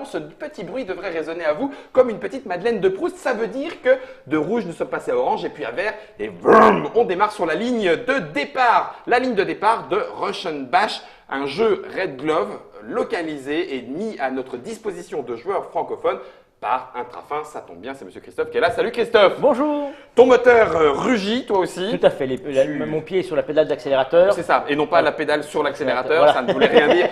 ce petit bruit devrait résonner à vous comme une petite Madeleine de Proust. Ça veut dire que de rouge, nous sommes passés à orange et puis à vert. Et vroom, on démarre sur la ligne de départ. La ligne de départ de Russian Bash, un jeu Red Glove localisé et mis à notre disposition de joueurs francophones par Intrafin. Ça tombe bien, c'est Monsieur Christophe qui est là. Salut Christophe. Bonjour. Ton moteur rugit, toi aussi. Tout à fait, mon pied est sur la pédale d'accélérateur. C'est ça, et non pas la pédale sur l'accélérateur, Voilà. ça ne voulait rien dire.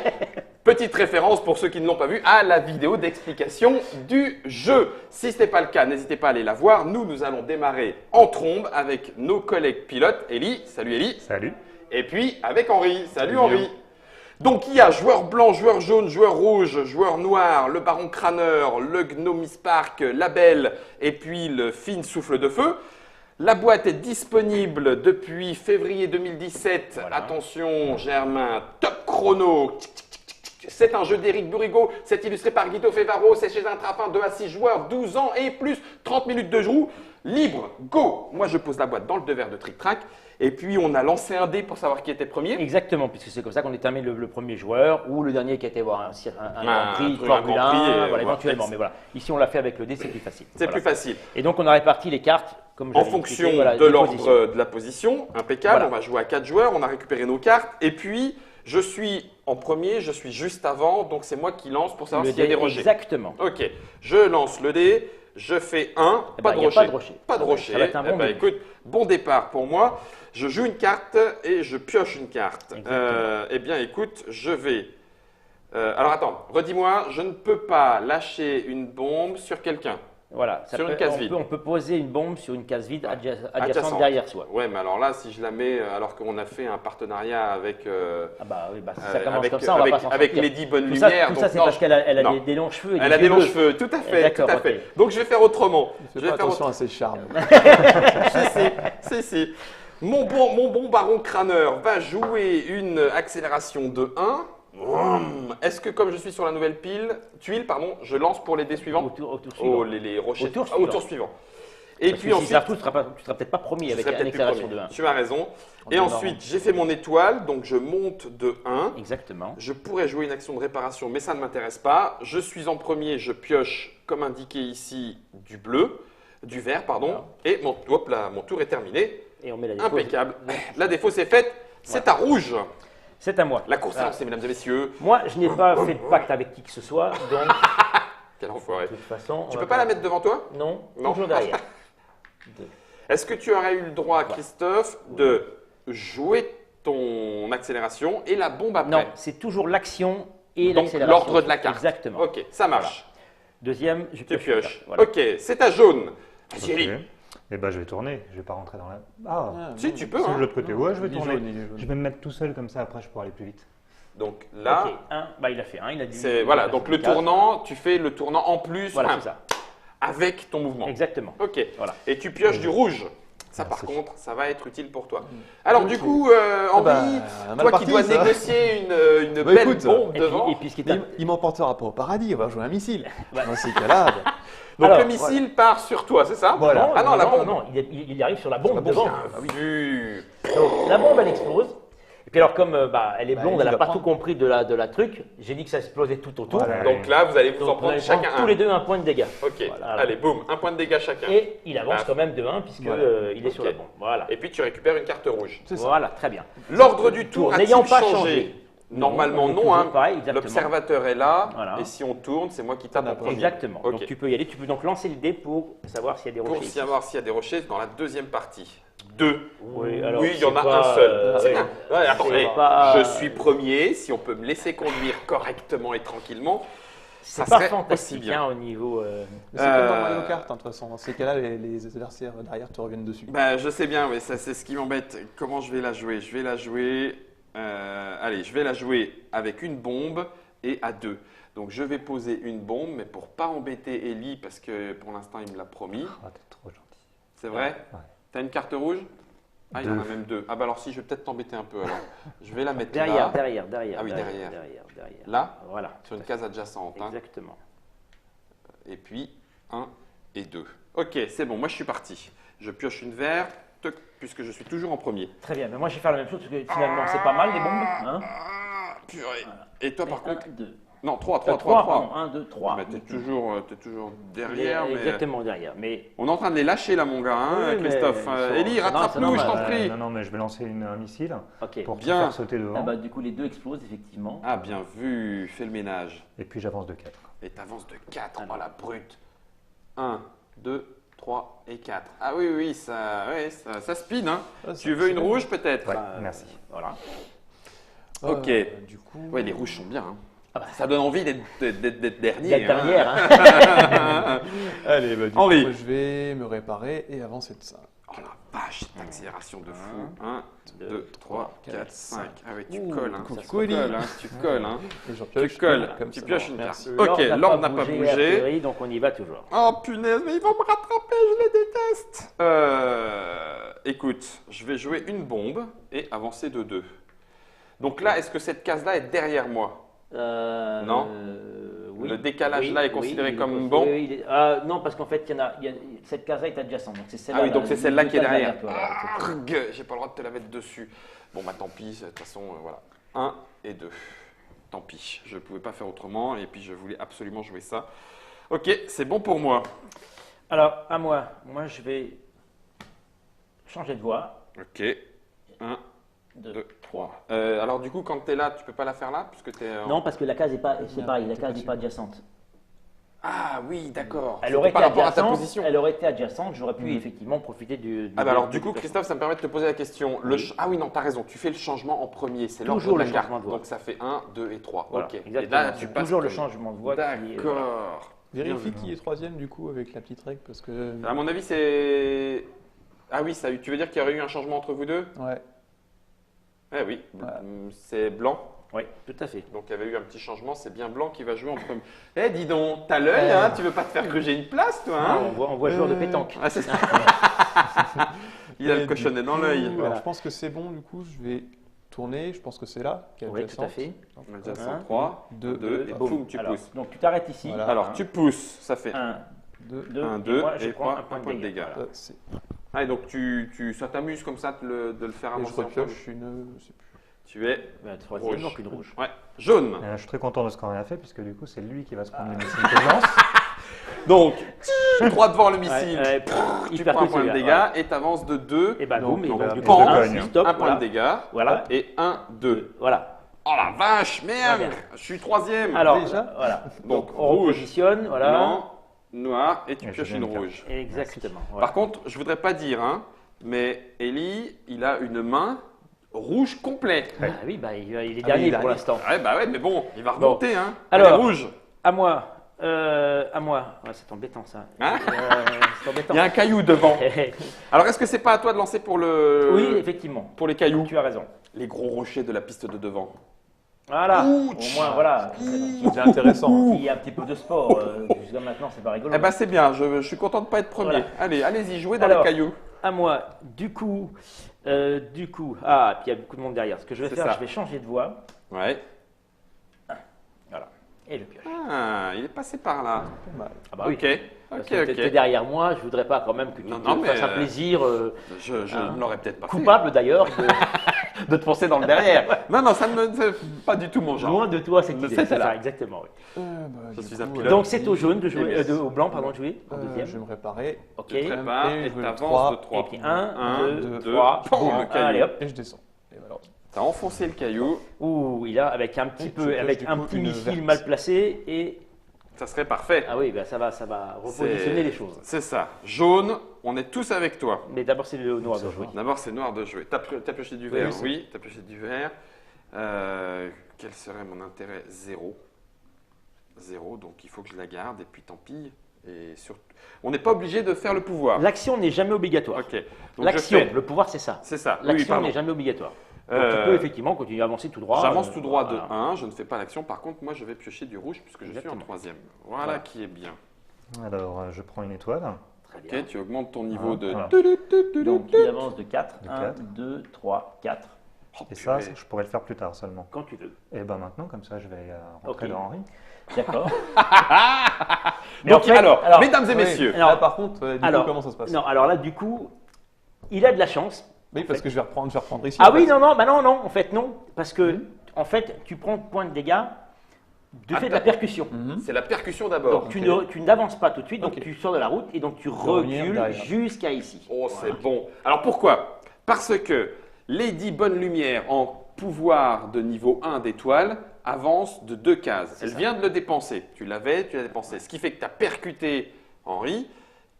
Petite référence pour ceux qui ne l'ont pas vu à la vidéo d'explication du jeu. Si ce n'est pas le cas, n'hésitez pas à aller la voir. Nous allons démarrer en trombe avec nos collègues pilotes. Ellie, salut Ellie. Salut. Et puis avec Henri. Salut Henri. Donc il y a joueur blanc, joueur jaune, joueur rouge, joueur noir, le baron crâneur, le gnomispark, la belle et puis le Finn souffle de feu. La boîte est disponible depuis février 2017. Voilà. Attention Germain, top chrono. C'est un jeu d'Éric Burigo, c'est illustré par Guido Fevaro, c'est chez Intrafin, 2 à 6 joueurs, 12 ans et plus, 30 minutes de jeu. Libre, go. Moi je pose la boîte dans le 2 verres de Trick Track. Et puis on a lancé un dé pour savoir qui était premier. Exactement, puisque c'est comme ça qu'on détermine le premier joueur ou le dernier qui a été voir un Grand Prix, truc, Formule un Grand Prix, 1, voilà, éventuellement. Mais voilà, ici on l'a fait avec le dé, c'est plus facile. C'est Voilà. plus facile. Et donc on a réparti les cartes comme En j'avais fonction expliqué, voilà, de des l'ordre positions. de la position, impeccable. Voilà. On va jouer à 4 joueurs, on a récupéré nos cartes. Et puis je suis en premier, je suis juste avant, donc c'est moi qui lance pour savoir Le s'il y a dé, des rochers. exactement. Ok, je lance le dé, je fais 1, Eh pas, ben, de y a rocher. pas de rocher. Pas de rocher. Ça va être un bon Eh ben, début. écoute, bon départ pour moi. Je joue une carte et je pioche une carte. Exactement. Eh bien écoute, je vais… alors attends, redis-moi, je ne peux pas lâcher une bombe sur quelqu'un. Voilà, Sur une case vide. On peut poser une bombe sur une case vide adjacente Adjacente. derrière soi. Ouais, mais alors là, si je la mets, alors qu'on a fait un partenariat avec… Ah bah oui, si ça commence avec, comme ça, on va pas s'en avec sortir. Lady Bonne Tout ça, Lumière. tout donc ça c'est non, parce qu'elle a non. des longs cheveux. Et Elle a des yeux longs bleus. cheveux, tout à fait, tout D'accord, à ok. fait. Donc je vais faire autrement. Fais Je pas vais faire attention à ses charmes. Si. Mon bon baron crâneur va jouer une accélération de 1. Est-ce que comme je suis sur la nouvelle tuile, je lance pour les dés suivants Au tour suivant. Oh, les rochers. Au tour suivant. Suivant. Et Parce puis que ensuite, si ça fout, tu seras peut-être pas premier je avec serai une peut-être plus accélération premier. de 1. Tu as raison. En Et démarrant. ensuite, j'ai fait mon étoile, donc je monte de 1. Exactement. Je pourrais jouer une action de réparation, mais ça ne m'intéresse pas. Je suis en premier, je pioche, comme indiqué ici, du vert, pardon. Voilà. Et mon tour est terminé. Et on met la défausse. Impeccable. La défausse est faite. C'est à rouge. C'est à moi. La course est Voilà. lancée, mesdames et messieurs. Moi, je n'ai pas fait de pacte avec qui que ce soit, donc Quel enfoiré. de toute façon. Tu peux pas la mettre devant toi? Non, Non. toujours derrière. Est-ce que tu aurais eu le droit, Christophe, de jouer ton accélération et la bombe après? Non, c'est toujours l'action et Donc l'accélération. l'ordre de la carte. Exactement. Ok, ça marche. Deuxième, je Tu pioche. pioches. Voilà. Ok, c'est à jaune. Vas-y, Ok. Ellie. Et ben je vais tourner, je vais pas rentrer dans la. Ah, Si, tu peux. c'est Hein. de l'autre côté. Ouais, je vais Il est tourner. jaune, il est jaune. Je vais me mettre tout seul comme ça, après je pourrai aller plus vite. Donc là, Ok, il a fait un, il a dit. c'est voilà. Donc le tournant, tu fais le tournant en plus Voilà, enfin, c'est ça. avec ton mouvement. Exactement. Ok. Voilà. Et tu pioches du rouge. Ça, par Merci. contre, ça va être utile pour toi. Alors, du Ok. coup, Henri, mal toi qui parti, dois ça. négocier une Bah, belle écoute, bombe Et devant. puis ce qui est Il m'emportera pas au paradis, on va jouer un missile. Ouais. Dans ces cas-là, Donc, Alors, le missile part sur toi, c'est ça? Voilà. Ah non, la bombe. Non, il arrive sur la bombe bombe, devant. Bien vu. Donc, la bombe, elle explose. Et puis alors, comme elle est blonde, il elle n'a va pas prendre. tout compris de la truc, j'ai dit que ça explosait tout autour. Voilà. Donc là, vous allez vous en Donc, on prendre allait chacun prendre un. tous les deux un point de dégâts. Ok, Voilà. allez, boum, un point de dégâts chacun. Et il avance Ah. quand même de 1 puisque Voilà. il est sur Ok. la bombe. Voilà. Et puis, tu récupères une carte rouge. c'est ça. Voilà, très bien. L'ordre du tour a-t-il N'ayant pas changé? changé. Normalement, Non, non. toujours Hein. pareil, exactement. L'observateur est là. Voilà. Et si on tourne, c'est moi qui tape en premier. Exactement. Ok. Donc tu peux y aller, tu peux donc lancer le dé pour savoir s'il y a des Pour rochers. savoir s'il y a des rochers dans la deuxième partie. 2. Oui, alors, Oui, il y en c'est a pas, un seul. C'est oui. bien. Ouais, attends, C'est hey, pas- je suis premier. Si on peut me laisser conduire correctement et tranquillement, ça C'est pas serait aussi fantastique bien. hein, au niveau. C'est comme dans Mario Kart, hein, de toute façon. Dans ces cas-là, les adversaires derrière te reviennent dessus. Bah, je sais bien, mais ça, c'est ce qui m'embête. Comment je vais la jouer? Je vais la jouer. Allez, je vais la jouer avec une bombe et à 2. Donc, je vais poser une bombe, mais pour pas embêter Ellie, parce que pour l'instant, il me l'a promis. Ah, t'es trop gentil. C'est vrai? Ouais. T'as une carte rouge? Ah, il y en a Deux. même 2. Ah, bah alors si, je vais peut-être t'embêter un peu alors. Je vais la mettre Derrière, là. derrière. Ah oui, derrière. Derrière. Là, Voilà. sur une case adjacente. Hein. Exactement. Et puis 1 et 2. Ok, c'est bon, moi je suis parti. Je pioche une verte, toc, puisque je suis toujours en premier. Très bien. Mais moi, je vais faire la même chose parce que finalement, c'est pas mal les bombes. Hein Purée. Et toi par contre, 1, 2. Non, 3, 3, 3, 3, 3. 1, 2, 3. Mais t'es toujours derrière. Mais... Exactement derrière. Mais On est en train de les lâcher là, mon gars, hein, Oui, mais Christophe. ils sont- Élie, c'est rattrape-nous, je t'en normal. prie. Non, mais je vais lancer un missile ok. pour te Bien. faire sauter devant. Ah bah, du coup, les deux explosent effectivement. Ah, bien vu, fais le ménage. Et puis j'avance de 4. Et t'avances de 4, Alors. oh la brute. 1, 2, 3 et 4. Ah oui, ça speed, hein. Ah, Tu veux une rouge peut-être? Ouais, Bah, merci. Voilà. Ok. Du coup, Ouais, les rouges sont bien. Hein. Ah bah, Ça donne envie d'être dernier. d'être hein. derrière. Hein. allez, bah, du Henri. coup, moi, je vais me réparer et avancer de ça. Oh la vache, cette accélération de fou. 1, 2, deux, 3, 4, 5. Ah oui, tu Ouh, colles, hein. coucou, Tu Élie. colles, hein. Tu colles, hein. Et j'en Tu pioche colles, une, comme tu ça. pioches une Merci. carte. Ok, l'ordre n'a pas bougé. Artillerie, donc on y va toujours. Oh punaise, mais ils vont me rattraper, je les déteste. Écoute, je vais jouer une bombe et avancer de 2. Donc là, est-ce que cette case-là est derrière moi? Non. Oui. Le décalage là est considéré il est comme considéré- bon? oui, non, parce qu'en fait, cette case-là est adjacente. Donc c'est celle-là. Ah oui, donc c'est celle-là qui est derrière. toi, là, exactement. Arrgh, j'ai pas le droit de te la mettre dessus. Bon, bah tant pis, de toute façon, voilà. 1 et 2. Tant pis, je ne pouvais pas faire autrement et puis je voulais absolument jouer ça. Ok, c'est bon pour moi. Alors, à moi. Moi, je vais changer de voie. Ok, 1, 2, 2, 3. Alors du coup, quand tu es là, tu peux pas la faire là puisque tu es... Non, parce que la case n'est pas, c'est Non, pareil, la t'es case pas n'est pas adjacente. Ah oui, d'accord. Elle C'était aurait été par rapport à ta adjacente. position. Elle aurait été adjacente. J'aurais pu effectivement profiter du. Ah bah alors du coup, Christophe, ça me permet de te poser la question. Ah oui, non, tu as raison, tu fais le changement en premier, c'est l'ordre Toujours de le la carte. changement de voie. Donc ça fait 1, 2 et 3. Voilà, ok. Et exactement. là, tu C'est passes toujours le comme- changement de voie. qui est- voilà. D'accord. Vérifie Bien qui est troisième du coup avec la petite règle parce que. À mon avis, c'est... Ah oui, ça, tu veux dire qu'il y aurait eu un changement entre vous deux? Ouais. Eh oui, Voilà. c'est blanc. Oui, tout à fait. Donc il y avait eu un petit changement, c'est bien blanc qui va jouer en premier. Eh dis donc, t'as l'œil, hein, tu veux pas te faire gruger une place toi Ah, hein? on voit le joueur de Euh, pétanque. Ah, c'est ça. Il a le Et cochonnet du dans coup, l'œil. Alors je pense que c'est bon du coup, je vais tourner, je pense que c'est là, qui est Oui, tout à adjacente. fait. On a déjà Un, 103, 2, 2 et Boum. boum, tu Alors, pousses. donc tu t'arrêtes ici. Voilà. Alors tu pousses, ça fait 1, 2, 2, 1, 2 moi, je et prends un point de dégâts. Voilà. c'est. Ah, et donc ça t'amuse comme ça de le faire Et je avancer en repioche une. Je sais plus. Tu es Ben, troisième, rouge. donc une rouge. Ouais, jaune. Je suis très content de ce qu'on a fait, puisque du coup, c'est lui qui va se prendre le missile que je lance. Donc, droit devant le missile, Ouais, pff, tu hyper prends un cool, point de celui-là, dégâts et t'avances de 2. Et bah Donc, boum, et donc, donc, bah, du pan, coup, gagne. stop, un point voilà. de dégâts Voilà. et 1, 2. Voilà. Oh la vache, merde, Très bien. je suis troisième. Alors, Déjà voilà. Donc, on rouge, repositionne, voilà. blanc, noir et tu Et je pioches viens une de faire. rouge. Exactement. Voilà. Par contre, je voudrais pas dire, hein, mais Ellie, il a une main rouge complet. Ah oui, bah, il est mais dernier il est pour dernier. l'instant. Ouais, bah ouais, mais bon, il va Bon. remonter, hein. Alors. Elle est rouge. À moi. À moi. Ouais, c'est embêtant ça. Hein C'est embêtant. Il y a un caillou devant. Alors, est-ce que c'est pas à toi de lancer pour Oui, effectivement. pour les cailloux? Tu as raison. Les gros rochers de la piste de devant. Voilà. Ouch. Au moins, voilà. C'est déjà intéressant. Il y a un petit peu de sport. Jusqu'à maintenant, c'est pas rigolo. Eh ben c'est bien, je suis content de pas être premier. Voilà. Allez, allez-y, jouez dans Alors. les cailloux. À moi. Du coup. Ah, puis il y a beaucoup de monde derrière. Ce que je vais C'est faire, ça. je vais changer de voie. Ouais. Voilà. Et je pioche. Ah, il est passé par là. Pas mal. Ah bah oui. Ok, Parce ok, que t'es ok. derrière moi, je voudrais pas quand même que tu Non, te non, mais, fasses un plaisir Je Hein. ne l'aurais peut-être pas coupable d'ailleurs. fait. De te foncer dans le derrière. Non, non, ça ne me c'est pas du tout mon genre. Loin de toi cette Ne idée. faites C'est là. ça, exactement. Oui. Je Du suis coup, un pilote. Donc c'est au jaune de jouer, Et au blanc pardon de jouer en je deuxième. vais me réparer. Ok. Tu te prépares Et et je veux t'avances trois. de 3. Et puis 1, 2, deux, 3, boum, le caillou. allez hop. Et je descends. Et voilà. T'as enfoncé le caillou, Ouh, il a avec un petit Et je peu, pioche avec du un coup petit une missile verte. mal placé et ça serait parfait. ah oui, bah, ça va repositionner les choses. C'est ça. Jaune, on est tous avec toi. Mais d'abord c'est le noir de jouer. D'abord, c'est noir de jouer. T'as pioché du Oui, vert? oui, c'est- Oui, t'as pioché du vert. Quel serait mon intérêt? 0. 0, donc il faut que je la garde et puis tant pis. Et surtout, on n'est pas obligé de faire le pouvoir. L'action n'est jamais obligatoire. Ok. Donc je L'action, fais- le pouvoir c'est ça. C'est ça. Oui, oui, L'action pardon. n'est jamais obligatoire. Donc tu Euh, peux effectivement continuer à avancer tout droit. J'avance tout droit de voilà. 1, je ne fais pas l'action. Par contre, moi, je vais piocher du rouge puisque je suis en Exactement. troisième. Voilà, Voilà. qui est bien. Alors, je prends une étoile. Très bien. Ok, tu augmentes ton niveau Ah, de... voilà. Donc il avance de 4. De 1, 4. 2, 3, 4. Oh, Et ça, purée. je pourrais le faire plus tard seulement. Quand tu veux. Et ben maintenant, comme ça, je vais rentrer Ok. dans Henri. D'accord. Donc, en fait, alors, mesdames et messieurs, Alors- Là, par contre, du alors, coup, comment ça se passe? Non, alors là, du coup, il a de la chance. Oui, parce que je vais reprendre ici. Ah en oui, fait. non, non, bah non, non, en fait, non. Parce que, en fait, tu prends point de dégâts Du fait de la percussion. C'est la percussion d'abord. Donc tu n'avances pas tout de suite, donc Ok. tu sors de la route et donc tu revenir recules derrière. jusqu'à ici. Oh, c'est bon. Alors pourquoi? Parce que Lady Bonne Lumière, en pouvoir de niveau 1 d'étoile, avance de 2 cases. Elle vient de le dépenser. Tu l'as dépensé. Ce qui fait que tu as percuté Henri,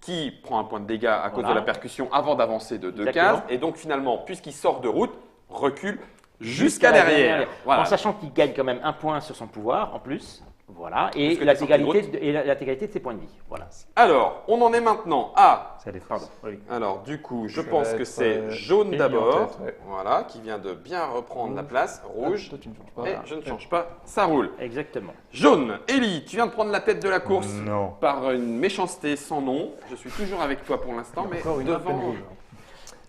qui prend un point de dégâts à cause Voilà. de la percussion avant d'avancer de 2 Exactement. cases. Et donc finalement, puisqu'il sort de route, recule jusqu'à derrière. Voilà. En sachant qu'il gagne quand même un point sur son pouvoir en plus. Voilà. Et Parce que t'es sorti de l'intégralité de ses points de vie. Voilà. Alors, on en est maintenant à... C'est les Pardon. Oui. Alors, du coup, je Ça pense va que être, c'est jaune Ellie en d'abord, tête, ouais. voilà, qui vient de bien reprendre la place, rouge, Toi, tu ne changes pas. et je ne change pas, ça roule. Exactement. Jaune, Ellie, tu viens de prendre la tête de la course Non. par une méchanceté sans nom. Je suis toujours avec toi pour l'instant, mais Encore une peine devant. rouge.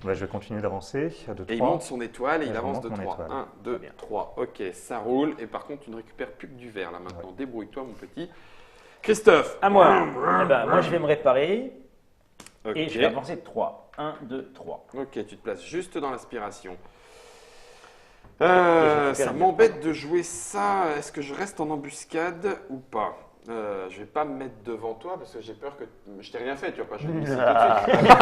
Bah, je vais continuer d'avancer. De Et il 3. monte son étoile et Et il je avance monte de mon 3. étoile. 1, 2, bien. 3. Ok, ça roule. Et par contre, tu ne récupères plus que du vert là maintenant. Débrouille-toi, mon petit. Christophe. À moi. Eh ben, moi, je vais me réparer Ok. et je vais avancer de 3. 1, 2, 3. Ok, tu te places juste dans l'aspiration. récupère Ça une m'embête de jouer ça. Est-ce que je reste en embuscade ou pas? Je vais pas me mettre devant toi parce que j'ai peur que je t'ai rien fait. Tu vas pas jouer ici tout de suite.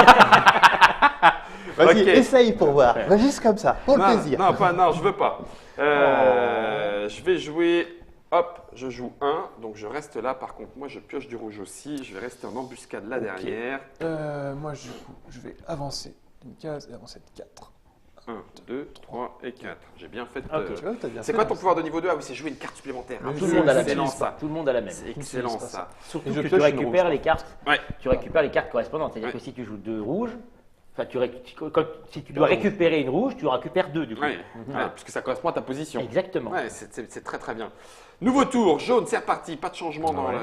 Vas-y, Ok. essaye pour voir. Va juste comme ça, pour le Non, plaisir. non, je veux pas. Je vais jouer. Hop, je joue 1, donc je reste là. Par contre, moi, je pioche du rouge aussi. Je vais rester en embuscade là derrière. Moi, je vais avancer une case et avancer de 4. 1, 2, 3 et 4. J'ai bien fait. Ok. Tu vois, t'as bien C'est fait, quoi ton hein. pouvoir de niveau 2? Ah oui, c'est jouer une carte supplémentaire. Mais Tout le monde a la Excellent, même. ça. Tout le monde a la même. C'est excellent n'utilise pas ça. Surtout Et je que tu pioche une récupères rouge. les cartes. Ouais. Tu récupères les cartes correspondantes. C'est-à-dire Ouais. que si tu joues 2 rouges, enfin, si tu dois récupérer une rouge, tu récupères 2 du coup. Ouais, ouais, puisque ça correspond à ta position. Exactement. Ouais, c'est très très bien. Nouveau tour, jaune, c'est reparti. Pas de changement dans Ouais. le.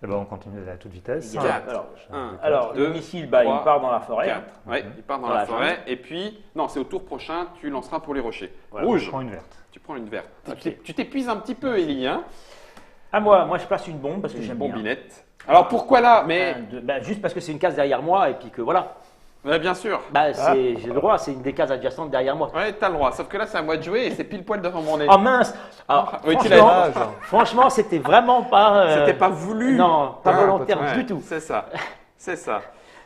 Eh ben, on continue à toute vitesse. Il y a- Quatre. alors, Un, alors, deux, le missile, bah, trois, il part dans la forêt. 4. Ouais, il part dans Dans la la forêt. jungle. Et puis, non, c'est au tour prochain, tu lanceras pour les rochers. Voilà. Je Rouge, prends une verte. tu prends une verte. Ok. Tu t'épuises un petit peu, Ellie, hein? À moi, je place une bombe parce que Une j'aime bien. bombinette. Alors pourquoi là? Mais Bah, juste parce que c'est une case derrière moi et puis que voilà. ouais, bien sûr. Bah, j'ai le droit, c'est une des cases adjacentes derrière moi. Ouais, t'as le droit. Sauf que là, c'est à moi de jouer et c'est pile poil devant mon nez. Oh mince. Alors, Oui, tu franchement, l'as dit. franchement, c'était vraiment pas. C'était pas voulu. Non, pas Ah, volontaire ouais, du tout. C'est ça. C'est ça.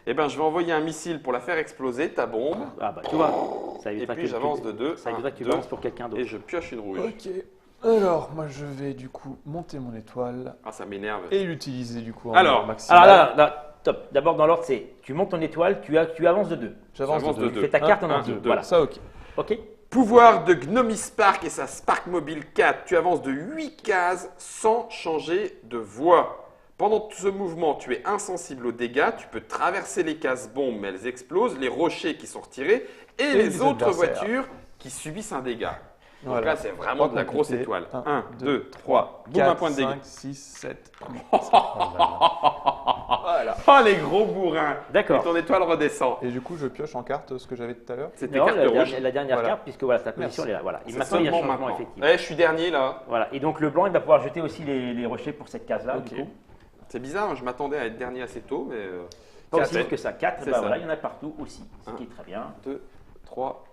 Eh ben, je vais envoyer un missile pour la faire exploser, ta bombe. Ah bah tu vois, ça Et évitera puis que j'avance tu- de 2. Ça évitera que tu balances pour quelqu'un d'autre. Et je pioche une rouge. Ok. Alors, moi, je vais du coup monter mon étoile Ah, ça m'énerve. et l'utiliser du coup en Alors, maximal. Alors là, top. D'abord dans l'ordre, c'est tu montes ton étoile, tu avances de 2. J'avance j'avance de de 2. deux. Tu fais ta carte en Un, entier. deux. Voilà. Ça, ok. Ok. Pouvoir de Gnomi Spark et sa Spark Mobile 4. Tu avances de 8 cases sans changer de voie. Pendant ce mouvement, tu es insensible aux dégâts. Tu peux traverser les cases bombes, mais elles explosent, les rochers qui sont retirés et les les autres adversaires. voitures qui subissent un dégât. Donc Voilà. là, c'est vraiment de la grosse Compliqué. étoile. 1, 1, 2, 3. Boum, un point de dégâts. 5, 6, 7, 8. Voilà. Oh, les gros bourrins. Et D'accord. ton étoile redescend. Et du coup, je pioche en carte ce que j'avais tout à l'heure. C'était Non, carte la, rouge. dernière, la dernière Voilà. carte, puisque voilà, sa position Merci. elle est là. Voilà. Et C'est maintenant, il y a seulement changement maintenant. effectivement. Eh, je suis dernier là. Voilà. Et donc le blanc, il va pouvoir jeter aussi les rochers pour cette case-là. Ok. Du coup. C'est bizarre, je m'attendais à être dernier assez tôt, mais. Pas Quatre. aussi vite que ça. 4, C'est bah ça. voilà, il y en a partout aussi. Ce Un. qui est très bien. 2, 3.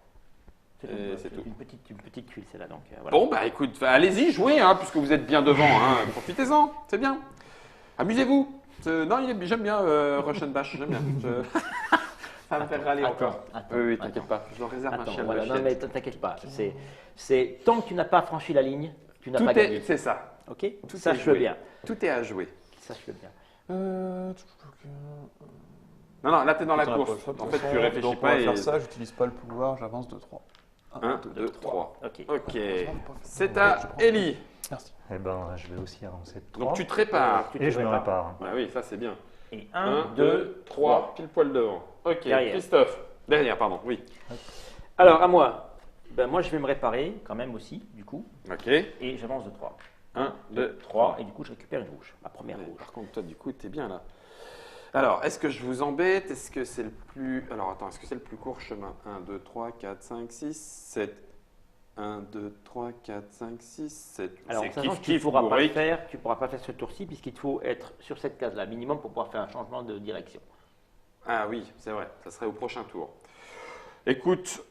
C'est Et tout. c'est tout. Une petite tuile, c'est là. Donc, voilà. Bon, bah écoute, allez-y, jouez, hein, puisque vous êtes bien devant. Hein, profitez-en, c'est bien. Amusez-vous. Non, j'aime bien Russian Bash, j'aime bien. Ça va me faire râler encore. Attends, Oui, t'inquiète attends. pas, je leur réserve un Attends, chien. voilà, non mais t'inquiète pas. C'est tant que tu n'as pas franchi la ligne, tu n'as Tout pas gagné. est, c'est ça. Ok. Tout est Sache-le joué. bien. Tout est à jouer. Sache-le bien. Non, non, là t'es dans la Dans la course. poche, de En toute fait, façon. tu réfléchis Donc, on pas va et. faire ça, j'utilise pas le pouvoir, j'avance de 3. 1, 2, 3. Ok. Ok. C'est à Ellie. Merci. Eh ben, je vais aussi avancer de 3. Donc tu te répares. Et je me répare. Ah oui, ça c'est bien. Et 1, 1, 2, 2, 3, 3. pile poil devant. Ok, Derrière. Christophe. Derrière, pardon, oui. Alors à moi. Ben, moi je vais me réparer quand même aussi, du coup. Ok. Et j'avance de 3. 1, 2, 3. Et du coup je récupère une rouge. Ma première Ouais, rouge. par contre, toi, du coup, t'es bien là. Alors, est-ce que je vous embête? Est-ce que c'est le plus. Alors, attends, est-ce que c'est le plus court chemin? 1, 2, 3, 4, 5, 6, 7. 1, 2, 3, 4, 5, 6, 7. Alors C'est en sachant kiff, que tu ne kiff, pourras pas le bourrique. faire, tu pourras pas faire ce tour-ci puisqu'il te faut être sur cette case-là minimum pour pouvoir faire un changement de direction. Ah oui, c'est vrai, ça serait au prochain tour. Écoute.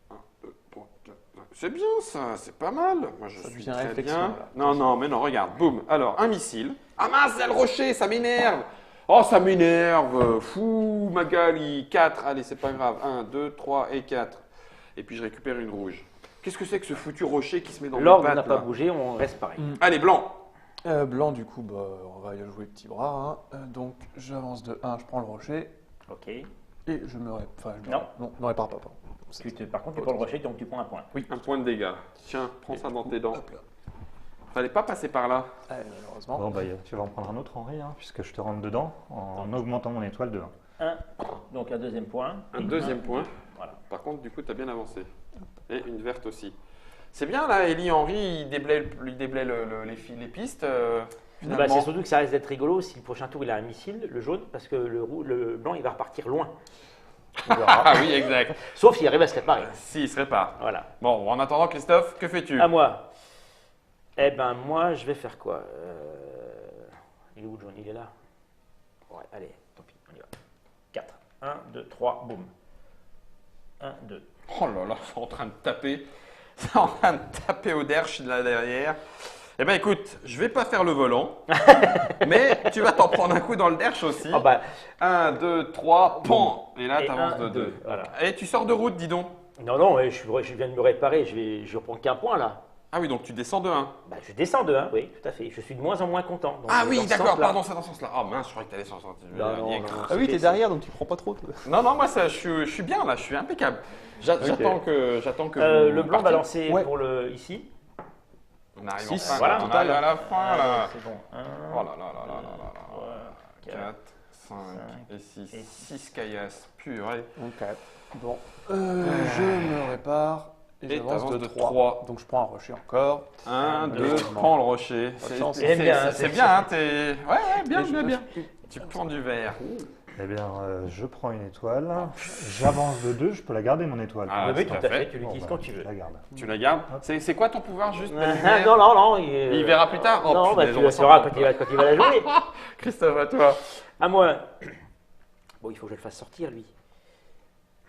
1, 2, 3, 4, 5. C'est bien ça, c'est pas mal. Moi je Ça suis devient très réflexion, bien. là. Non, non, mais non, regarde, boum. Alors, un missile. Ah mince, c'est le rocher, ça m'énerve. Oh, ça m'énerve. Fou, Magali. 4, allez, c'est pas grave. 1, 2, 3 et 4. Et puis je récupère une rouge. Qu'est-ce que c'est que ce foutu rocher qui se met dans mes L'ordre pattes n'a pas là bougé, on reste pareil. Allez, blanc. Blanc, du coup, bah, on va y jouer petit bras. Hein. Donc, j'avance de 1, je prends le rocher. Ok. Et je me répare. Enfin, Non. je me répare pas. Pardon. Par contre, tu prends le rocher, donc tu prends un point. Oui, un point de dégâts. Tiens, prends ça dans tes dents. Hop là. Fallait pas passer par là. Malheureusement. Bon, bah, tu vas en prendre un autre, Henri, hein, puisque je te rentre dedans en augmentant mon étoile de 1. Donc un deuxième point. Un deuxième point. Voilà. Par contre, du coup, tu as bien avancé. Et une verte aussi. C'est bien là, Ellie Henry, il déblaye les pistes. Bah, c'est surtout que ça risque d'être rigolo si le prochain tour il a un missile, le jaune, parce que le blanc il va repartir loin. On verra. Ah oui, exact. Sauf s'il arrive à se réparer. Si, il se répare. Voilà. Bon, en attendant, Christophe, que fais-tu? À moi. Eh ben moi je vais faire quoi Il est où le jaune? Il est là. Ouais, allez, tant pis, on y va. 4. 1, 2, 3, boum. 1, 2. Oh là là, c'est en train de taper. C'est en train de taper au derche là derrière. Eh ben écoute, je vais pas faire le volant, mais tu vas t'en prendre un coup dans le derche aussi. Ah bah, 1, 2, 3, pan. Et là, Et tu avances de un, 2. deux, voilà. Et tu sors de route, dis donc. non, je viens de me réparer, je reprends qu'un point là. Ah oui, donc tu descends de 1. Bah, je descends de 1, oui, tout à fait. Je suis de moins en moins content. Donc, Ah dans oui, ce d'accord, sens-là. pardon, c'est dans ce sens-là. Oh mince, je croyais que tu allais sur le sens. Non. Ah oui, t'es derrière, donc tu prends pas trop. Toi. Non, moi, ça, je suis bien là, je suis impeccable. J'attends que Le vous blanc va partiez. lancer Ouais. pour le ici. On arrive Six, enfin, voilà, on total. arrive à la fin là. C'est bon. 1, Oh là là là là là là là. 4, 5 et 6. et 6 caillasses. Purée. Ok. Bon. Je me répare. Et Et j'avance t'avances de de 3. trois. Donc je prends un rocher encore. 1, deux, 2, prends le rocher. Bonne chance. J'aime bien, hein, C'est c'est- bien, hein, t'es. Ouais, bien, Et je- bien. Tu prends du verre. Eh bien, je prends une étoile, j'avance de 2, je peux la garder mon étoile. Ah, oui, tout tout à à fait. fait, tu Bon, l'utilises bah, quand tu je veux. la garde. Tu la gardes. C'est quoi ton pouvoir juste la Ah, lumière non. Il verra plus tard. Oh, Non, bah, punaise, tu on le va sauras s'en- quand il va la jouer. Christophe, à toi. À moi. Bon, il faut que je le fasse sortir, lui.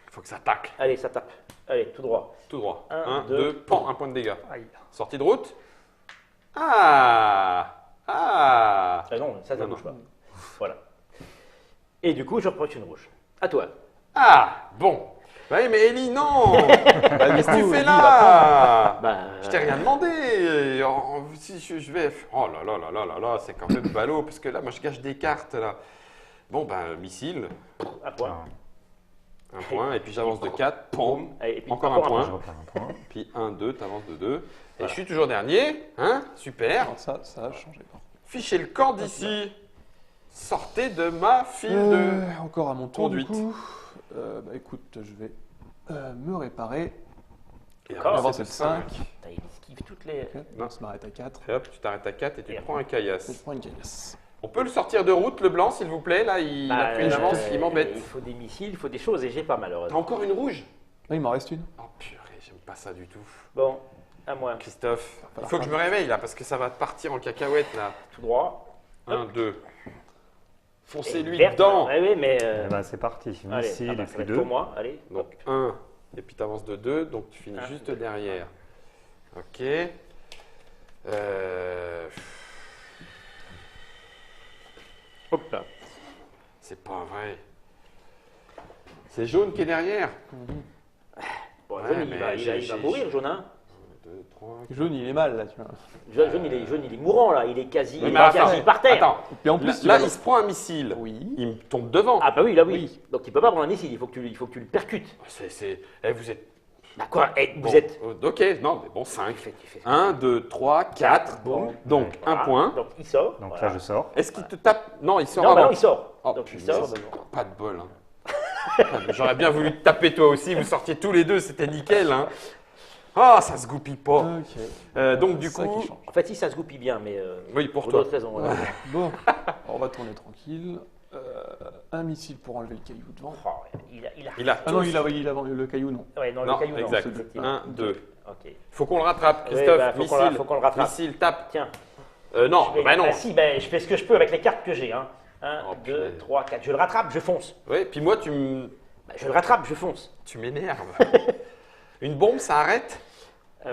Il faut que ça tacle. Allez, ça tape. Allez, tout droit. Tout droit. Un, 1, deux, 2, pan, un point de dégâts. Aïe. Sortie de route. Ah. Ah non, ça Non, bouge pas. Voilà. Et du coup, je reprends une rouge. À toi. Ah, bon. Bah oui, mais Ellie, non. Qu'est-ce que tu fais Ellie, là Bah, Je t'ai rien demandé. Si je vais. Oh là là là là là là, c'est quand même ballot parce que là, moi, je gâche des cartes là. Bon, ben, missile, à point. un point, et puis j'avance de 4, pom, Allez, et puis encore un Je point, repère un point. puis 1, 2, t'avances de 2. Et je suis toujours dernier, hein. Super. Alors ça a changé. Fichez le camp d'ici. Sortez de ma file de. Encore à mon tour conduite. du coup. Bah écoute, je vais me réparer. Et Encore, avancer c'est de le 5. Putain, il esquive toutes les. Ok, Non. on se m'arrête à 4. Et hop, tu t'arrêtes à 4 et tu Et prends un Je caillasse. prends une caillasse. On peut le sortir de route, le blanc, s'il vous plaît. Là, il a pris une avance, il m'embête. Il faut des missiles, il faut des choses, et j'ai pas T'as malheureusement. encore une rouge? Là, il m'en reste une. Oh purée, j'aime pas ça du tout. Bon, à moi. Christophe, il faut que je me réveille là parce que ça va partir en cacahuète là. Tout droit. 1, 2. Foncez-lui Verte, dedans. Oui, mais. Eh ben, c'est parti, Allez, missile ah bah, et ça va puis être 2. pour moi. Allez, Donc hop. 1, et puis tu avances de 2, donc tu finis Un, juste deux. derrière. Ok. Hop là. C'est pas vrai. C'est jaune qui est derrière. Bon, Ouais, jaune, il mais va j'ai- mourir, jaune, hein. 1, 2, 3. Jaune, il est mal là, tu vois. Jaune, il est mourant, là. Il est quasi, Oui, il mais est attends, quasi par terre. Attends, Et en plus, tu là vas- il se prend un missile. Oui. Il me tombe devant. Ah, bah oui, là, oui. Oui. Donc, il peut pas prendre un missile. Il faut que tu le percutes. Vous êtes. Bah, quoi vous bon, êtes. Ok, non, mais bon, 5. Tu fais 1, 2, 3, 4. Bon. Donc, Voilà. un point. Donc, il sort. Donc voilà. là, je sors. Est-ce qu'il te tape? Non, il sort Non, bah avant. non, il sort. Oh, Donc, il punaise. sort. Pas de bol. Hein. J'aurais bien voulu te taper toi aussi. Vous sortiez tous les deux, c'était nickel. Hein. Ah, ça se goupille pas. Ok. Donc, du Ça coup. qui change. En fait, si ça se goupille bien, mais. Oui, pour pour toi. d'autres raisons. Voilà. Bon, on va tourner tranquille. Un missile pour enlever le caillou devant. Oh, Il a Ah non, tout. il a le caillou, non. Ouais, non, Non, le caillou, exact. non, effectivement. 1, 2. Ok. Faut qu'on le rattrape, Ouais, Christophe. bah, Missile. faut qu'on le rattrape. Missile, tape. Tiens. Non, Je vais- bah non. Bah, si, bah, je fais ce que je peux avec les cartes que j'ai. Hein. 1, Oh, 2, punaise. 3, 4. Je le rattrape, je fonce. Oui, puis moi, Bah, je le rattrape, je fonce. tu m'énerves. Une bombe, ça arrête?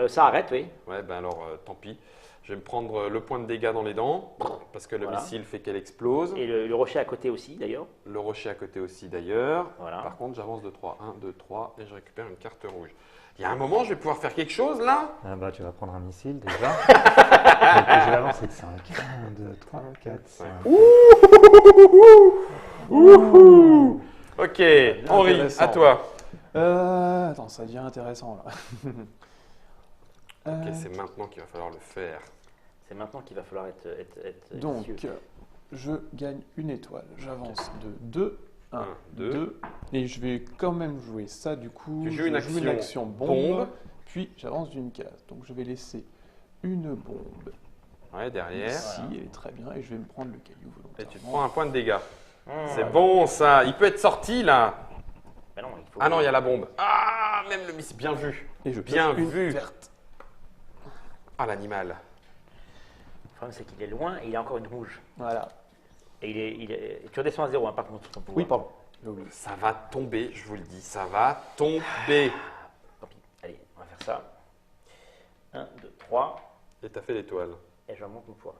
Ça arrête, oui. Ouais, ben alors, tant pis. Je vais me prendre le point de dégâts dans les dents, parce que le Voilà. missile fait qu'elle explose. Et le rocher à côté aussi, d'ailleurs. Le rocher à côté aussi, d'ailleurs. Voilà. Par contre, j'avance de 3. 1, 2, 3, et je récupère une carte rouge. Il y a un moment, je vais pouvoir faire quelque chose, là. Ah bah, tu vas prendre un missile déjà. Donc, je vais avancer de 5. 1, 2, 3, 4, 5. Ouhou. Ok, Henri, intéressant. à toi. Attends, ça devient intéressant là. Ok, c'est maintenant qu'il va falloir le faire. C'est maintenant qu'il va falloir être Donc, vicieux. je gagne une étoile. J'avance de 2, 1, Un, 2. deux. Et je vais quand même jouer ça du coup. Tu joues je une joue action bombe, bombe. puis j'avance d'une case. Donc je vais laisser une bombe Ouais, derrière. ici, elle est très bien, et je vais me prendre le caillou Et volontairement. tu te prends un point de dégâts. C'est Voilà. bon, ça. Il peut être sorti, là. Ben non, il faut Ah non, il y a la bombe. Ah, même le missile. Bien vu. Et je Bien pioche une vu. verte. Ah, l'animal. Le problème, c'est qu'il est loin et il a encore une rouge. Voilà. Et tu redescends à 0, hein, par contre, ton pouvoir. Oui, pardon. J'ai oublié. Ça va tomber, je vous le dis. Ça va tomber. Tant pis. Allez, on va faire ça. 1, 2, 3. Et t'as fait l'étoile. Et je remonte mon pouvoir.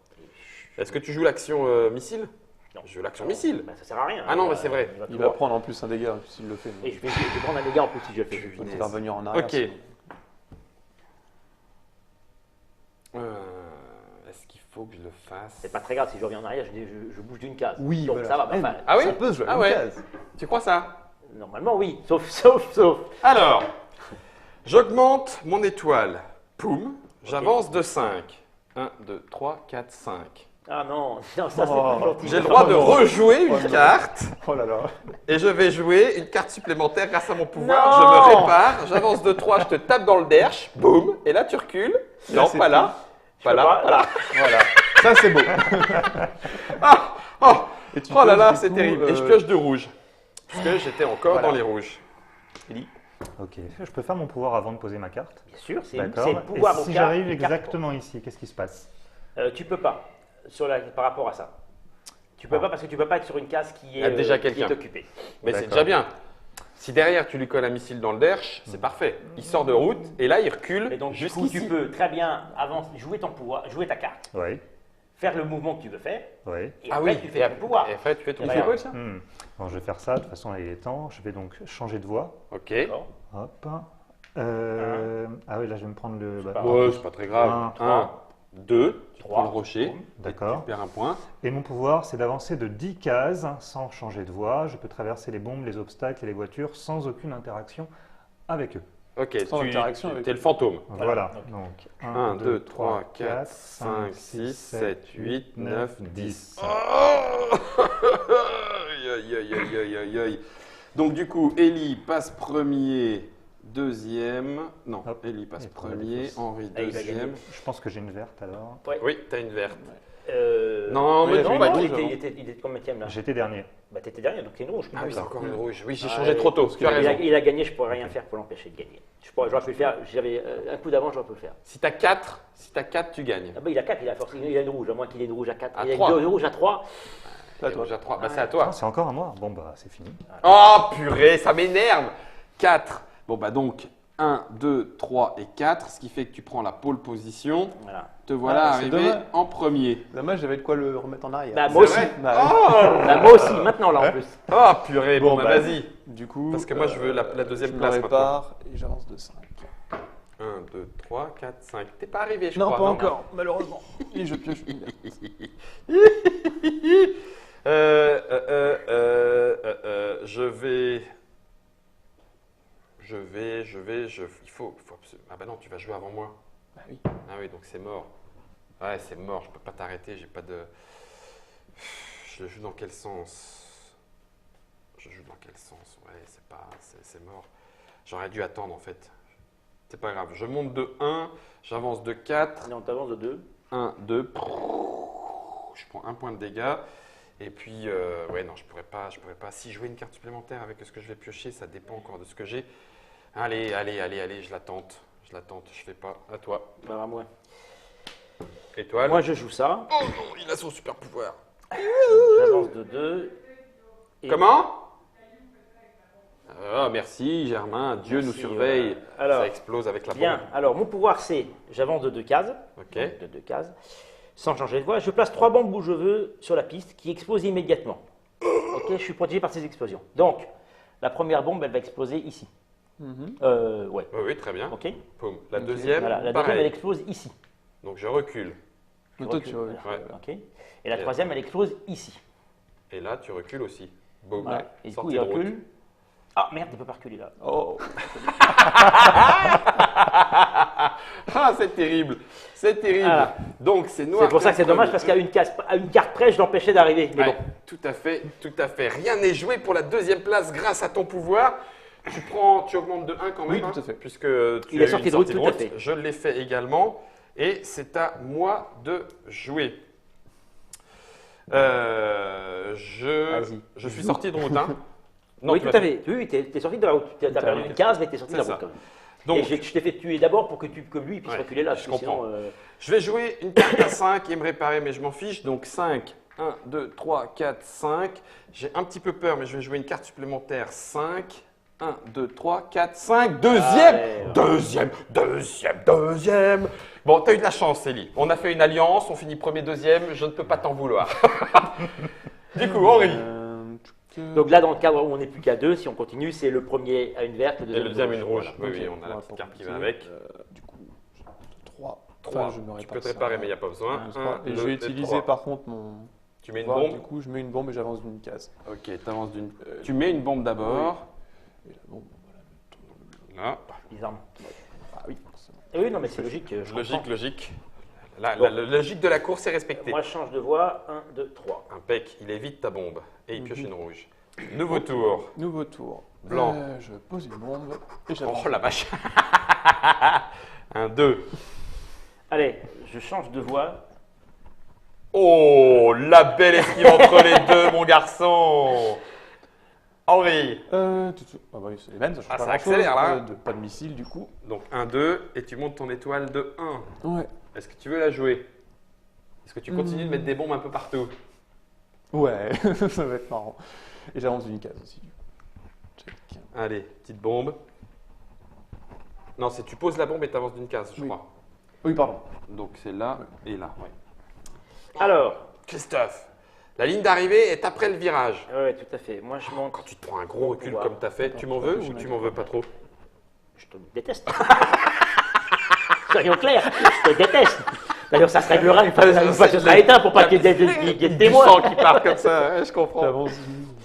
Est-ce que tu joues l'action missile? Non. Je joue l'action missile. Ben, ça sert à rien. Ah non, mais c'est vrai. Il va prendre en plus un dégât s'il le fait. Et je vais prendre un dégât en plus si je le fais. Donc il va revenir en arrière. Ok. sinon. Est-ce qu'il faut que je le fasse? C'est pas très grave si je reviens en arrière, je bouge d'une case. Oui, donc voilà. ça va. ben, enfin, Ah oui? Ça peut se jouer à Ah une ouais. case. Tu crois ça? normalement, oui. Sauf. Alors, j'augmente mon étoile. Poum. J'avance de 5. 1, 2, 3, 4, 5. Ah non, non, ça c'est Oh. pas gentil. J'ai le droit de rejouer une carte. Oh là là. Et je vais jouer une carte supplémentaire grâce à mon pouvoir. Non. Je me répare, j'avance de 3, je te tape dans le derche, boum, et là tu recules. Non, c'est pas là. Pas là, pas, pas là. Voilà. Ça c'est beau. Ah, oh, Et tu oh là pioches, là, du c'est coup, terrible. Et je pioche de rouge. Parce que j'étais encore Voilà. dans les rouges. Ok, je peux faire mon pouvoir avant de poser ma carte. Bien sûr, c'est D'accord. le pouvoir. Et donc, si carte, j'arrive une carte. exactement ici, qu'est-ce qui se passe? Tu peux pas par rapport à ça. Tu peux pas parce que tu peux pas être sur une case qui Il y a est, déjà qui est quelqu'un. occupée. Mais c'est D'accord. déjà bien. Si derrière tu lui colles un missile dans le derche, c'est parfait. Il sort de route et là il recule Et donc du coup, jusqu'ici. tu peux très bien jouer ton pouvoir, jouer ta carte, Oui, faire le mouvement que tu veux faire, oui. et après tu fais ton pouvoir. Et après tu fais ton Et pouvoir. voilà. tiens. Bon, je vais faire ça, de toute façon, là, il est temps. Je vais donc changer de voix. Ok. D'accord. Hop. Ah oui, là, je vais me prendre le... pas- Ouais, c'est pas très grave. Un, 1, 2, tu trois. prends le rocher, tu D'accord. perds un point. Et mon pouvoir, c'est d'avancer de 10 cases sans changer de voie. Je peux traverser les bombes, les obstacles et les voitures sans aucune interaction avec eux. Ok, Sans interaction avec t'es le fantôme. Voilà. Ok. Donc, 1, 2, 3, 4, 5, 6, 7, 8, 9, 10. Oh aïe, aïe, aïe, aïe, aïe, aïe. Donc du coup, Ellie passe premier, deuxième. Non, Hop. Ellie passe Et prend la premier, défausse. Henri Ah, il va deuxième. gagner. Je pense que j'ai une verte alors. Oui, t'as une verte. Non, mais non, pas non, rouge, il était combien là? J'étais dernier. Bah t'étais dernier, donc c'est une rouge. Ah oui, c'est encore une rouge. Oui, j'ai Ah, changé trop tôt. Tu as raison. Il a gagné, je pourrais rien faire pour l'empêcher de gagner. J'aurais pu le faire, j'avais un coup d'avance, j'aurais pu le faire. Si t'as 4, tu gagnes. Ah bah il a 4, il a une rouge, à moins qu'il ait une rouge à 4. À Il a trois. une rouge à 3. C'est à Et toi. rouge à 3. Bah, c'est à toi. Ah, c'est encore à moi. Bon, bah, c'est fini. Oh purée, ça m'énerve. 4. Bon bah donc 1, 2, 3 et 4, ce qui fait que tu prends la pole position. Voilà. Te voilà Ah, c'est arrivé dommage. en premier. Dommage, j'avais de quoi le remettre en arrière. Bah moi aussi. vrai Bah, oui. Oh, Bah moi aussi, maintenant là en plus. oh purée, bon, Bon, bah, bah, vas-y. Du coup, Parce que moi, je veux la deuxième je me place répare et j'avance de 5. 1, 2, 3, 4, 5. T'es pas arrivé, je Non, crois. pas encore, malheureusement. Et je pioche une verte. Il faut absolument. Ah bah non, tu vas jouer avant moi. Bah oui. Ah oui, donc c'est mort. Ouais, c'est mort, je peux pas t'arrêter, j'ai pas de. Je joue dans quel sens? Je joue dans quel sens? Ouais, c'est mort. J'aurais dû attendre en fait. C'est pas grave. Je monte de 1, j'avance de 4. Et on t'avance de 2. 1, 2. Je prends un point de dégâts. Et puis, ouais, non, je pourrais pas. Si jouer une carte supplémentaire avec ce que je vais piocher, ça dépend encore de ce que j'ai. Allez, je la tente. Je fais pas. À toi. Bah moi. Étoile. Moi je joue ça. Oh non, il a son super pouvoir. J'avance de 2. Comment? Ah, merci Germain, Dieu nous Merci, surveille. alors, Ça explose avec la Bien, bombe. alors mon pouvoir c'est, j'avance de 2 cases, Ok. donc de 2 cases, sans changer de voie. Je place 3 bombes où je veux sur la piste qui explosent immédiatement. Ok, je suis protégé par ces explosions. Donc, la première bombe, elle va exploser ici. Mhm. Ouais, Oui, oui, très bien. ok. Boum. La Ok. deuxième, Voilà, la pareil. deuxième, elle explose ici. Donc je recule. Mais toi, Recule, tu voilà, Ouais. ok. Et la Et- troisième, elle explose ici. Et là, tu recules aussi. Boum. Voilà. Et du coup, Sortie il de route. recule. Ah merde, il ne peut pas reculer là. Oh. Ah, c'est terrible. C'est terrible. Voilà. Donc c'est noir. C'est pour ça que c'est contre dommage parce qu'à une carte près, je l'empêchais d'arriver. Mais Ouais, bon, tout à fait, tout à fait. Rien n'est joué pour la deuxième place grâce à ton pouvoir. Tu augmentes de 1 quand même. Oui, tout à fait. Puisque tu Il est as eu sorti une de route, sortie tout à fait. Je l'ai fait également. Et c'est à moi de jouer. Vas-y. Je suis sorti de route. Hein. oui, tu tout m'as à fait. Oui, tu es sorti de la route. Tu as perdu une case, mais tu es sorti de la C'est route ça. quand même. Donc, Et je t'ai fait tuer d'abord pour que lui puisse Ouais, reculer là. je parce que sinon, comprends. Je vais jouer une carte à 5 et me réparer, mais je m'en fiche. Donc 5, 1, 2, 3, 4, 5. J'ai un petit peu peur, mais je vais jouer une carte supplémentaire. 5, 1, 2, 3, 4, 5. Deuxième, Allez, deuxième. Bon, t'as eu de la chance, Célie. On a fait une alliance, on finit premier, deuxième. Je ne peux pas t'en vouloir. Du coup, Henri. Donc là, dans le cadre où on n'est plus qu'à 2, si on continue, c'est le premier à une verte, le Et le deuxième, une rouge. Voilà. Oui, oui, Ok. on a la Ouais, petite pour carte qui va continuer, avec. Du coup, 3. 3. je me Tu répare peux te ça. réparer, mais il n'y a pas besoin. Un, 1, Et je vais utiliser par contre mon. Tu mets une pouvoir. bombe. Du coup, je mets une bombe et j'avance d'une case. Ok, t'avances d'une. Tu mets une bombe d'abord. Et la bombe, voilà. Là. Les armes. Ah oui, forcément. Oui, non, mais c'est logique. Je Logique, comprends. logique. La Bon. logique de la course est respectée. Moi, je change de voie. 1, 2, 3. Impec, il évite ta bombe et il pioche Mhm. une rouge. Nouveau tour. Nouveau tour. Blanc. Je pose une bombe et j'avance. Oh la vache. Un 2. Allez, je change de voie. Oh, la belle esquive entre les deux, mon garçon. Henri. Ah bah oui, c'est les mêmes, ça change Ah, pas ça grand-chose. accélère, là. Pas de missile du coup. Donc 1, 2 et tu montes ton étoile de 1. Ouais. Est-ce que tu veux la jouer? Est-ce que tu continues de mettre des bombes un peu partout? Ouais, ça va être marrant. Et j'avance d'une case aussi. Check. Allez, petite bombe. Non, c'est tu poses la bombe et tu avances d'une case, je Oui. crois. Oui, pardon. Donc c'est là et là. Alors, Christophe, la ligne d'arrivée est après le virage. ouais, tout à fait. Moi, je monte. Quand tu te prends un gros recul pouvoir. comme tu as fait, tu m'en veux ou tu m'en veux pas trop? Je te déteste. Soyons clairs, je te déteste. D'ailleurs, ça se réglera une fois que ce sera éteint pour pas qu'il y ait des Du témoins. sang qui part comme ça, ouais, je comprends. J'avance,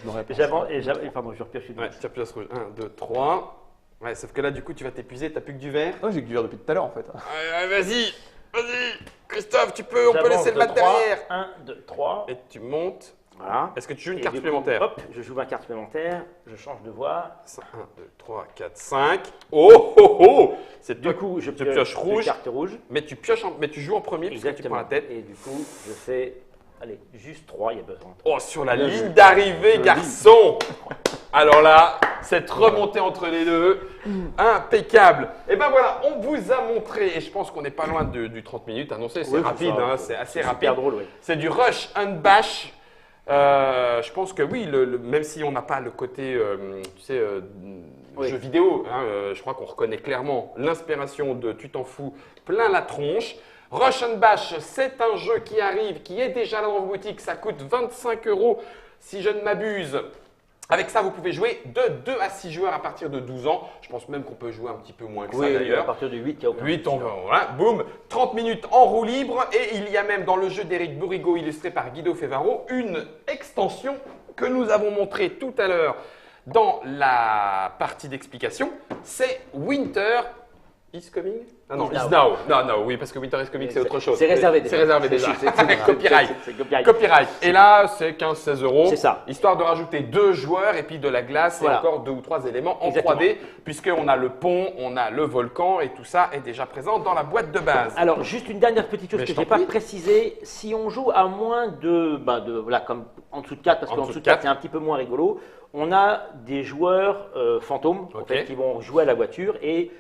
je me répare. Pardon, je repioche une Ouais, tu appuies sur rouge. 1, 2, 3. Ouais, sauf que là, du coup, tu vas t'épuiser, t'as plus que du vert. Oh, j'ai que du verre depuis tout à l'heure en fait. Vas-y, Christophe, on peut laisser le mat derrière. 1, 2, 3. Et tu montes. Voilà. Est-ce que tu joues une Et carte du coup, supplémentaire? Hop, je joue ma carte supplémentaire, je change de voie. 1, 2, 3, 4, 5. Oh, oh, oh. C'est Du coup, je tu pioches rouge, carte rouge. mais tu joues en premier puisque tu prends la tête. Et du coup, je fais, allez, juste 3, il y a besoin. Oh, sur la Bien ligne joué. d'arrivée, Joli. garçon. Alors là, cette remontée entre les deux, impeccable. Et ben voilà, on vous a montré, et je pense qu'on n'est pas loin du 30 minutes annoncé, c'est Oui, rapide, ça, hein, c'est assez rapide. Super drôle, oui. C'est du rush and bash. Je pense que oui, même si on n'a pas le côté, Oui. jeu vidéo, hein, je crois qu'on reconnaît clairement l'inspiration de Tu t'en fous plein la tronche. Rush and Bash, c'est un jeu qui arrive, qui est déjà là dans vos boutiques. Ça coûte 25 € si je ne m'abuse. Avec ça, vous pouvez jouer de 2 à 6 joueurs à partir de 12 ans. Je pense même qu'on peut jouer un petit peu moins que ça Oui, à d'ailleurs. partir de 8, il n'y a aucun 8, souci. voilà, boum, 30 minutes en roue libre et il y a même dans le jeu d'Éric Bourrigo illustré par Guido Fevaro une extension que nous avons montrée tout à l'heure dans la partie d'explication. C'est Winter is coming? Ah non, Is is now. now. Non, oui, parce que Winter is coming, c'est autre chose. C'est réservé déjà. C'est réservé déjà. Copyright. C'est copyright. Copyright. Et là, c'est 15-16 €. C'est ça. Histoire de rajouter 2 joueurs et puis de la glace Voilà. et encore 2 ou 3 éléments en Exactement. 3D, puisqu'on a le pont, on a le volcan et tout ça est déjà présent dans la boîte de base. Alors, juste une dernière petite chose Mais que je je n'ai t'en pas prie. précisé. Si on joue à moins voilà, comme en dessous de 4, parce En qu'en dessous dessous de de 4, 4, c'est un petit peu moins rigolo, on a des joueurs fantômes en Ok. fait, qui vont jouer à la voiture et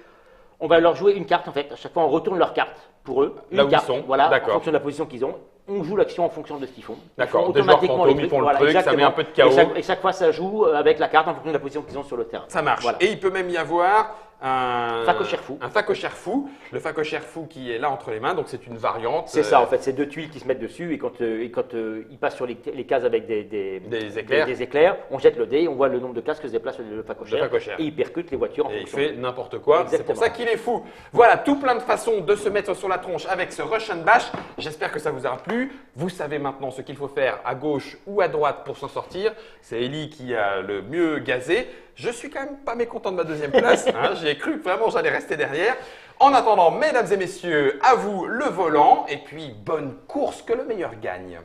on va leur jouer une carte en fait. À chaque fois, on retourne leur carte pour eux. Une Là où ils carte, sont. voilà, en D'accord. fonction de la position qu'ils ont. on joue l'action en fonction de ce qu'ils font. D'accord, des joueurs fantômes, ils font le truc, ça met un peu de chaos. Et chaque fois, ça joue avec la carte en fonction de la position qu'ils ont sur le terrain. Ça marche. Voilà. Et il peut même y avoir un Facochère fou. Un facochère fou. Le facochère fou qui est là entre les mains, donc c'est une variante. C'est ça, en fait, c'est 2 tuiles qui se mettent dessus et quand il passe sur les cases avec des éclairs, on jette le dé et on voit le nombre de cases que se déplace le facochère. Et il percute les voitures en et fonction. il fait n'importe quoi. C'est pour ça qu'il est fou. Voilà, tout plein de façons de se mettre sur la tronche avec ce Russian Bash. J'espère que ça vous aura plu. Vous savez maintenant ce qu'il faut faire à gauche ou à droite pour s'en sortir. C'est Ellie qui a le mieux gazé. Je suis quand même pas mécontent de ma deuxième place. J'ai cru que vraiment j'allais rester derrière. En attendant, mesdames et messieurs, à vous le volant. Et puis bonne course, que le meilleur gagne.